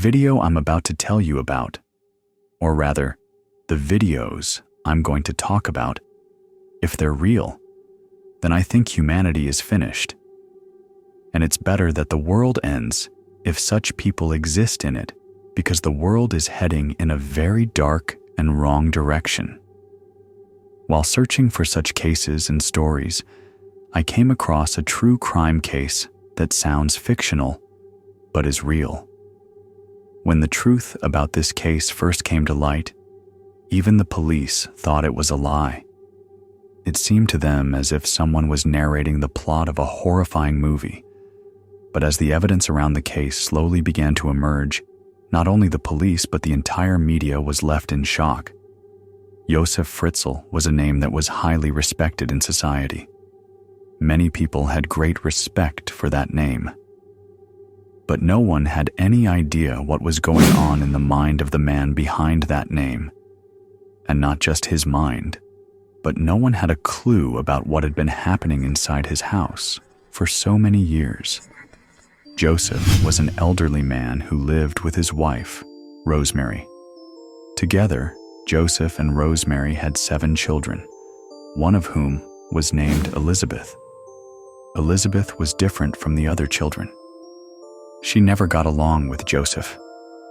video I'm about to tell you about, or rather, the videos I'm going to talk about, if they're real, then I think humanity is finished. And it's better that the world ends if such people exist in it, because the world is heading in a very dark and wrong direction. While searching for such cases and stories, I came across a true crime case that sounds fictional, but is real. When the truth about this case first came to light, even the police thought it was a lie. It seemed to them as if someone was narrating the plot of a horrifying movie. But as the evidence around the case slowly began to emerge, not only the police but the entire media was left in shock. Josef Fritzl was a name that was highly respected in society. Many people had great respect for that name. But no one had any idea what was going on in the mind of the man behind that name. And not just his mind, but no one had a clue about what had been happening inside his house for so many years. Josef was an elderly man who lived with his wife, Rosemary. Together, Josef and Rosemary had 7 children, one of whom was named Elisabeth. Elisabeth was different from the other children. She never got along with Josef.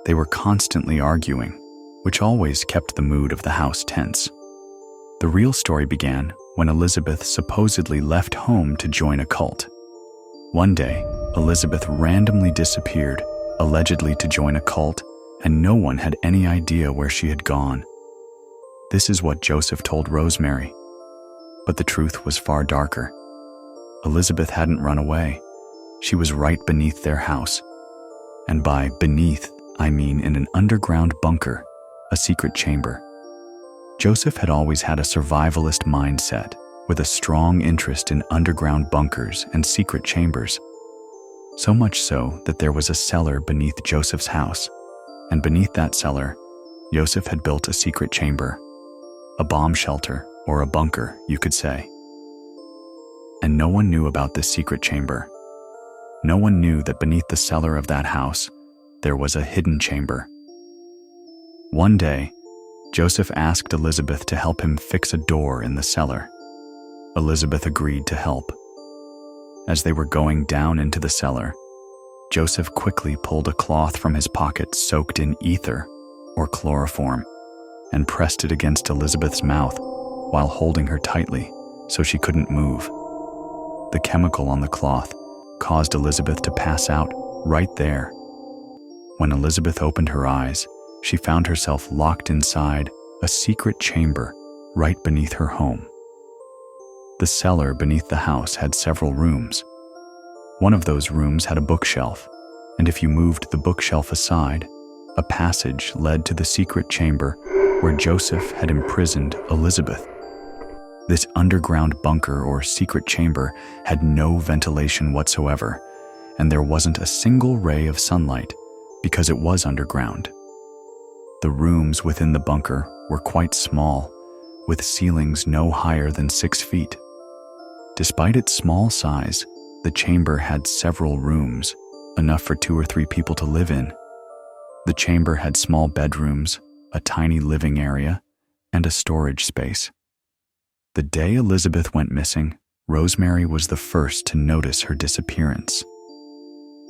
They were constantly arguing, which always kept the mood of the house tense. The real story began when Elisabeth supposedly left home to join a cult. One day, Elisabeth randomly disappeared, allegedly to join a cult, and no one had any idea where she had gone. This is what Josef told Rosemary. But the truth was far darker. Elisabeth hadn't run away. She was right beneath their house. And by beneath, I mean in an underground bunker, a secret chamber. Josef had always had a survivalist mindset, with a strong interest in underground bunkers and secret chambers. So much so that there was a cellar beneath Josef's house, and beneath that cellar, Josef had built a secret chamber, a bomb shelter, or a bunker, you could say. And no one knew about this secret chamber. No one knew that beneath the cellar of that house, there was a hidden chamber. One day, Josef asked Elisabeth to help him fix a door in the cellar. Elisabeth agreed to help. As they were going down into the cellar, Josef quickly pulled a cloth from his pocket soaked in ether, or chloroform, and pressed it against Elisabeth's mouth while holding her tightly so she couldn't move. The chemical on the cloth caused Elisabeth to pass out right there. When Elisabeth opened her eyes, she found herself locked inside a secret chamber right beneath her home. The cellar beneath the house had several rooms. One of those rooms had a bookshelf, and if you moved the bookshelf aside, a passage led to the secret chamber where Josef had imprisoned Elisabeth. This underground bunker or secret chamber had no ventilation whatsoever, and there wasn't a single ray of sunlight because it was underground. The rooms within the bunker were quite small, with ceilings no higher than 6 feet. Despite its small size, the chamber had several rooms, enough for 2 or 3 people to live in. The chamber had small bedrooms, a tiny living area, and a storage space. The day Elisabeth went missing, Rosemary was the first to notice her disappearance.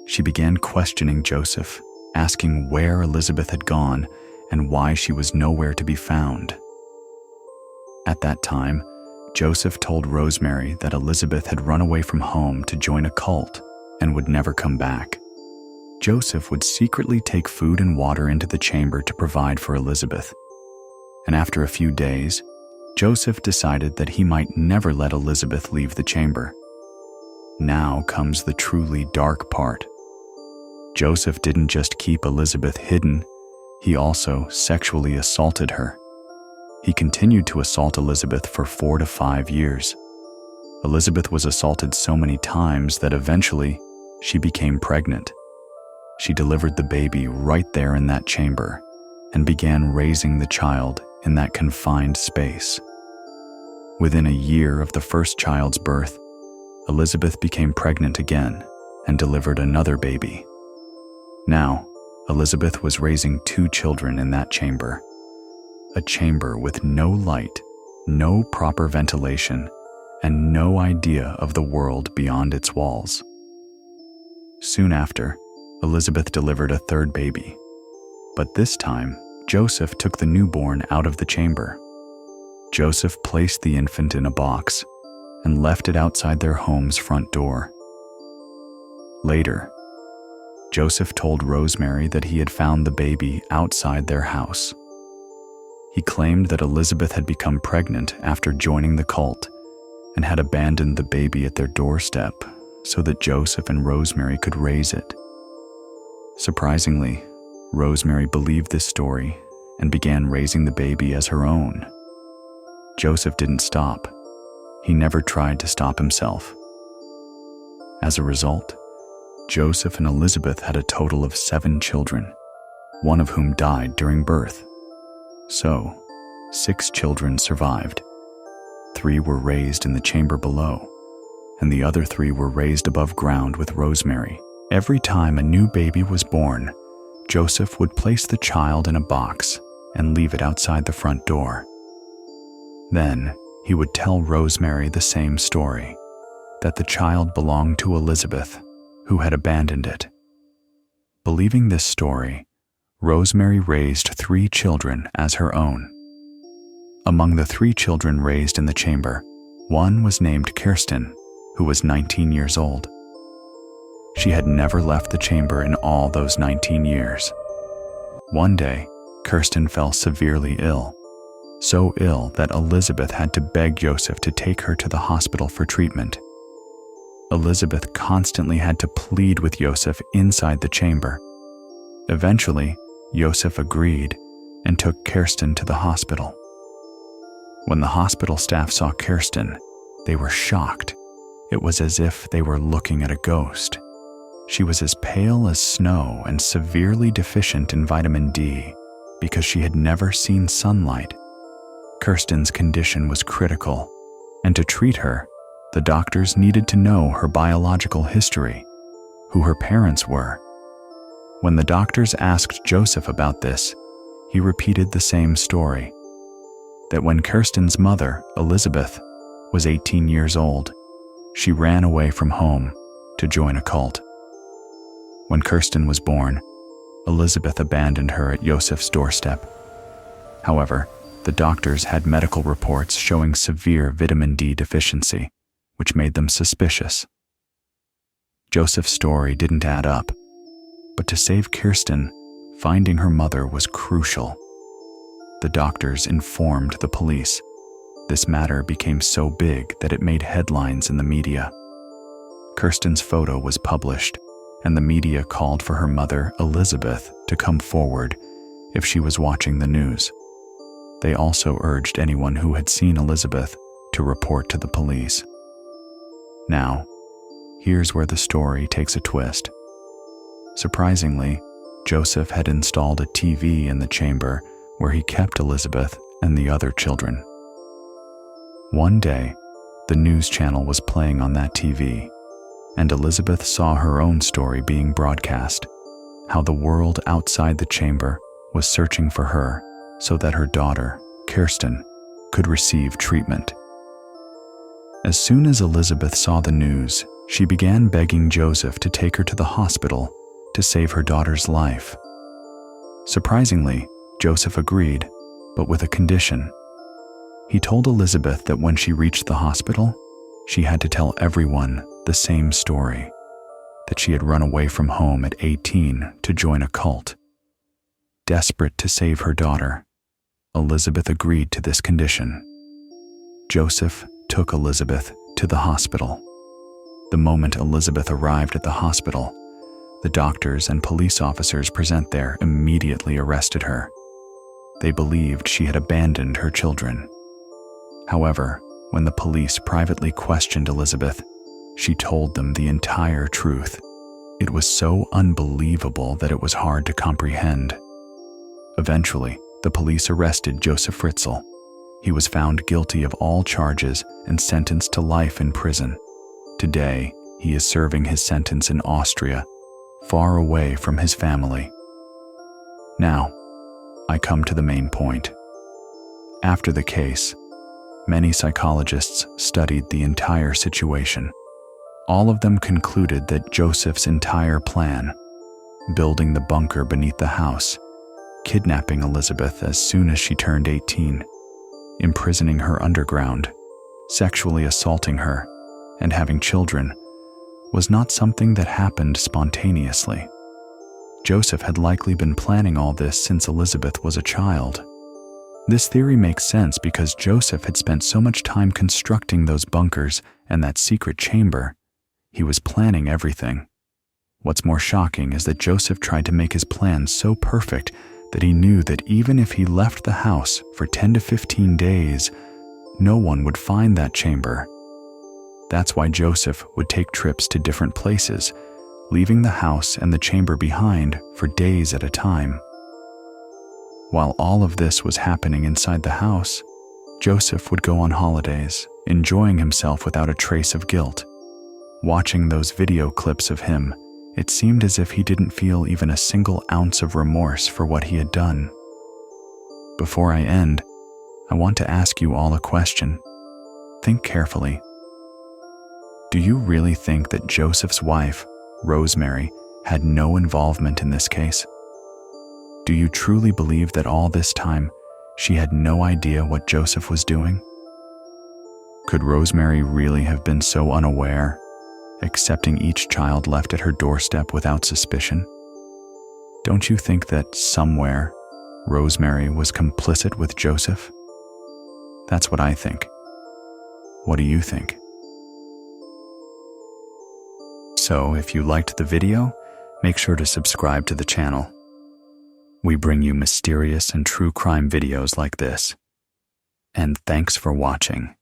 She began questioning Josef, asking where Elisabeth had gone and why she was nowhere to be found. At that time, Josef told Rosemary that Elisabeth had run away from home to join a cult and would never come back. Josef would secretly take food and water into the chamber to provide for Elisabeth. And after a few days, Josef decided that he might never let Elisabeth leave the chamber. Now comes the truly dark part. Josef didn't just keep Elisabeth hidden, he also sexually assaulted her. He continued to assault Elisabeth for 4 to 5 years. Elisabeth was assaulted so many times that eventually she became pregnant. She delivered the baby right there in that chamber and began raising the child in that confined space. Within a year of the first child's birth, Elisabeth became pregnant again and delivered another baby. Now, Elisabeth was raising 2 children in that chamber. A chamber with no light, no proper ventilation, and no idea of the world beyond its walls. Soon after, Elisabeth delivered a 3rd baby. But this time, Josef took the newborn out of the chamber. Josef placed the infant in a box and left it outside their home's front door. Later, Josef told Rosemary that he had found the baby outside their house. He claimed that Elisabeth had become pregnant after joining the cult and had abandoned the baby at their doorstep so that Josef and Rosemary could raise it. Surprisingly, Rosemary believed this story and began raising the baby as her own. Josef didn't stop. He never tried to stop himself. As a result, Josef and Elisabeth had a total of 7 children, one of whom died during birth. So, 6 children survived. 3 were raised in the chamber below, and the other 3 were raised above ground with Rosemary. Every time a new baby was born, Josef would place the child in a box and leave it outside the front door. Then, he would tell Rosemary the same story, that the child belonged to Elisabeth, who had abandoned it. Believing this story, Rosemary raised 3 children as her own. Among the 3 children raised in the chamber, one was named Kirsten, who was 19 years old. She had never left the chamber in all those 19 years. One day, Kirsten fell severely ill, so ill that Elisabeth had to beg Josef to take her to the hospital for treatment. Elisabeth constantly had to plead with Josef inside the chamber. Eventually, Josef agreed and took Kirsten to the hospital. When the hospital staff saw Kirsten, they were shocked. It was as if they were looking at a ghost. She was as pale as snow and severely deficient in vitamin D because she had never seen sunlight. Kirsten's condition was critical, and to treat her, the doctors needed to know her biological history, who her parents were. When the doctors asked Josef about this, he repeated the same story, that when Kirsten's mother, Elisabeth, was 18 years old, she ran away from home to join a cult. When Kirsten was born, Elisabeth abandoned her at Josef's doorstep. However, the doctors had medical reports showing severe vitamin D deficiency, which made them suspicious. Josef's story didn't add up, but to save Kirsten, finding her mother was crucial. The doctors informed the police. This matter became so big that it made headlines in the media. Kirsten's photo was published, and the media called for her mother, Elisabeth, to come forward if she was watching the news. They also urged anyone who had seen Elisabeth to report to the police. Now, here's where the story takes a twist. Surprisingly, Josef had installed a TV in the chamber where he kept Elisabeth and the other children. One day, the news channel was playing on that TV, and Elisabeth saw her own story being broadcast, how the world outside the chamber was searching for her so that her daughter, Kirsten, could receive treatment. As soon as Elisabeth saw the news, she began begging Josef to take her to the hospital to save her daughter's life. Surprisingly, Josef agreed, but with a condition. He told Elisabeth that when she reached the hospital, she had to tell everyone the same story, that she had run away from home at 18 to join a cult. Desperate to save her daughter, Elisabeth agreed to this condition. Josef took Elisabeth to the hospital. The moment Elisabeth arrived at the hospital, the doctors and police officers present there immediately arrested her. They believed she had abandoned her children. However, when the police privately questioned Elisabeth, she told them the entire truth. It was so unbelievable that it was hard to comprehend. Eventually, the police arrested Josef Fritzl. He was found guilty of all charges and sentenced to life in prison. Today, he is serving his sentence in Austria, far away from his family. Now, I come to the main point. After the case, many psychologists studied the entire situation. All of them concluded that Josef's entire plan, building the bunker beneath the house, kidnapping Elisabeth as soon as she turned 18, imprisoning her underground, sexually assaulting her, and having children, was not something that happened spontaneously. Josef had likely been planning all this since Elisabeth was a child. This theory makes sense because Josef had spent so much time constructing those bunkers and that secret chamber. He was planning everything. What's more shocking is that Josef tried to make his plan so perfect that he knew that even if he left the house for 10 to 15 days, no one would find that chamber. That's why Josef would take trips to different places, leaving the house and the chamber behind for days at a time. While all of this was happening inside the house, Josef would go on holidays, enjoying himself without a trace of guilt. Watching those video clips of him, it seemed as if he didn't feel even a single ounce of remorse for what he had done. Before I end, I want to ask you all a question. Think carefully. Do you really think that Josef's wife, Rosemary, had no involvement in this case? Do you truly believe that all this time she had no idea what Josef was doing? Could Rosemary really have been so unaware, accepting each child left at her doorstep without suspicion? Don't you think that somewhere Rosemary was complicit with Josef? That's what I think. What do you think? So if you liked the video, make sure to subscribe to the channel. We bring you mysterious and true crime videos like this. And thanks for watching.